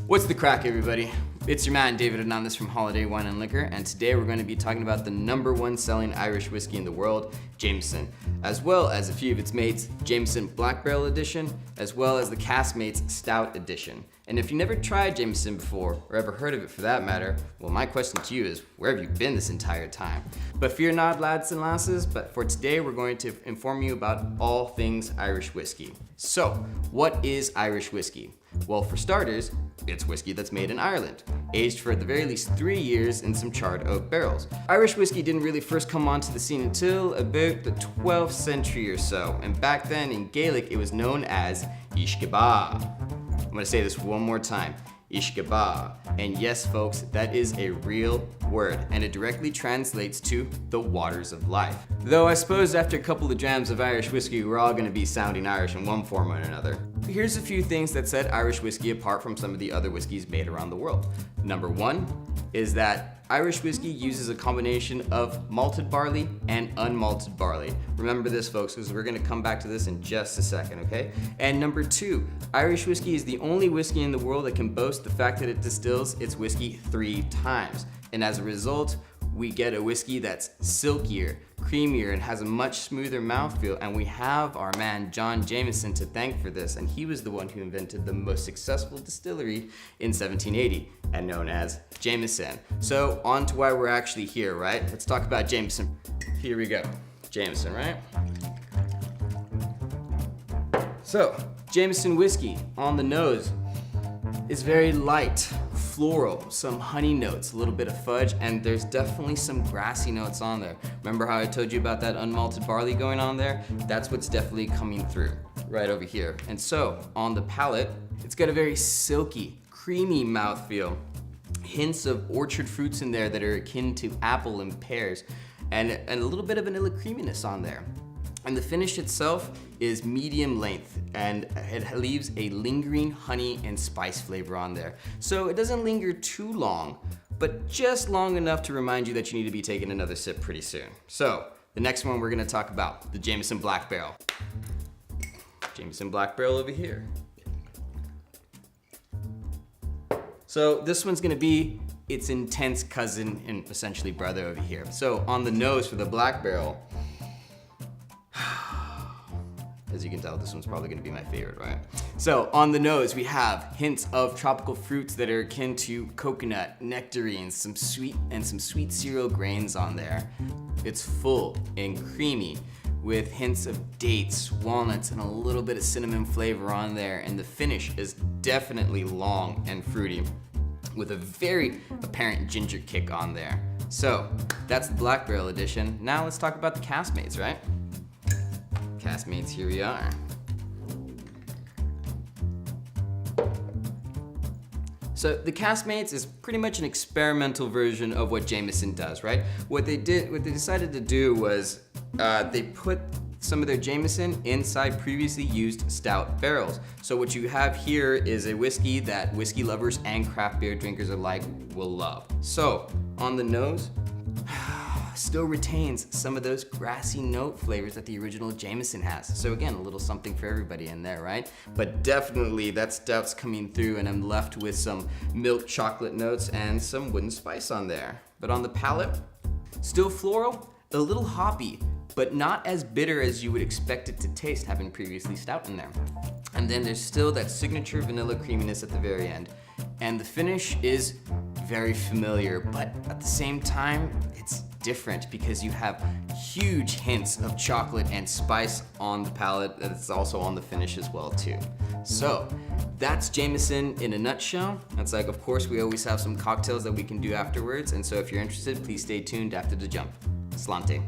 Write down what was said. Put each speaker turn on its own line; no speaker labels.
What's the crack, everybody? It's your man David Hernandez from Holiday Wine and Liquor, and today we're going to be talking about the #1 selling Irish whiskey in the world, Jameson, as well as a few of its mates, Jameson Black Barrel Edition, as well as the Caskmates Stout Edition. And if you never tried Jameson before, or ever heard of it for that matter, well, my question to you is, where have you been this entire time? But fear not, lads and lasses, but for today we're going to inform you about all things Irish whiskey. So, what is Irish whiskey? Well, for starters, it's whiskey that's made in Ireland, aged for at the very least 3 years in some charred oak barrels. Irish whiskey didn't really first come onto the scene until about the 12th century or so, and back then in Gaelic it was known as Ishkeba. I'm gonna say this one more time, Ishkeba. And yes, folks, that is a real word, and it directly translates to the waters of life. Though I suppose after a couple of drams of Irish whiskey, we're all gonna be sounding Irish in one form or another. Here's a few things that set Irish whiskey apart from some of the other whiskeys made around the world. Number one is that Irish whiskey uses a combination of malted barley and unmalted barley. Remember this, folks, because we're gonna come back to this in just a second, okay? And number two, Irish whiskey is the only whiskey in the world that can boast the fact that it distills its whiskey 3 times. And as a result, we get a whiskey that's silkier, creamier, and has a much smoother mouthfeel. And we have our man John Jameson to thank for this, and he was the one who invented the most successful distillery in 1780, and known as Jameson. So on to why we're actually here, right? Let's talk about Jameson. Here we go, Jameson, right? So, Jameson whiskey on the nose is very light, floral, some honey notes, a little bit of fudge, and there's definitely some grassy notes on there. Remember how I told you about that unmalted barley going on there? That's what's definitely coming through right over here. And so, on the palate, it's got a very silky, creamy mouthfeel. Hints of orchard fruits in there that are akin to apple and pears, and a little bit of vanilla creaminess on there. And the finish itself is medium length, and it leaves a lingering honey and spice flavor on there. So it doesn't linger too long, but just long enough to remind you that you need to be taking another sip pretty soon. So the next one we're gonna talk about, the Jameson Black Barrel. Jameson Black Barrel over here. So this one's gonna be its intense cousin and essentially brother over here. So on the nose for the Black Barrel, as you can tell, this one's probably gonna be my favorite, right? So on the nose, we have hints of tropical fruits that are akin to coconut, nectarines, some sweet cereal grains on there. It's full and creamy with hints of dates, walnuts, and a little bit of cinnamon flavor on there. And the finish is definitely long and fruity with a very apparent ginger kick on there. So that's the Black Barrel edition. Now let's talk about the Caskmates, right? Caskmates, here we are. So the Caskmates is pretty much an experimental version of what Jameson does, right? What they decided to do was they put some of their Jameson inside previously used stout barrels. So what you have here is a whiskey that whiskey lovers and craft beer drinkers alike will love. So on the nose, still retains some of those grassy note flavors that the original Jameson has. So again, a little something for everybody in there, right? But definitely that stout's coming through, and I'm left with some milk chocolate notes and some wooden spice on there. But on the palate, still floral, a little hoppy, but not as bitter as you would expect it to taste, having previously stout in there. And then there's still that signature vanilla creaminess at the very end. And the finish is very familiar, but at the same time, it's different because you have huge hints of chocolate and spice on the palate that's also on the finish as well too. So that's Jameson in a nutshell. That's like, of course, we always have some cocktails that we can do afterwards, and so if you're interested, please stay tuned after the jump. Slante.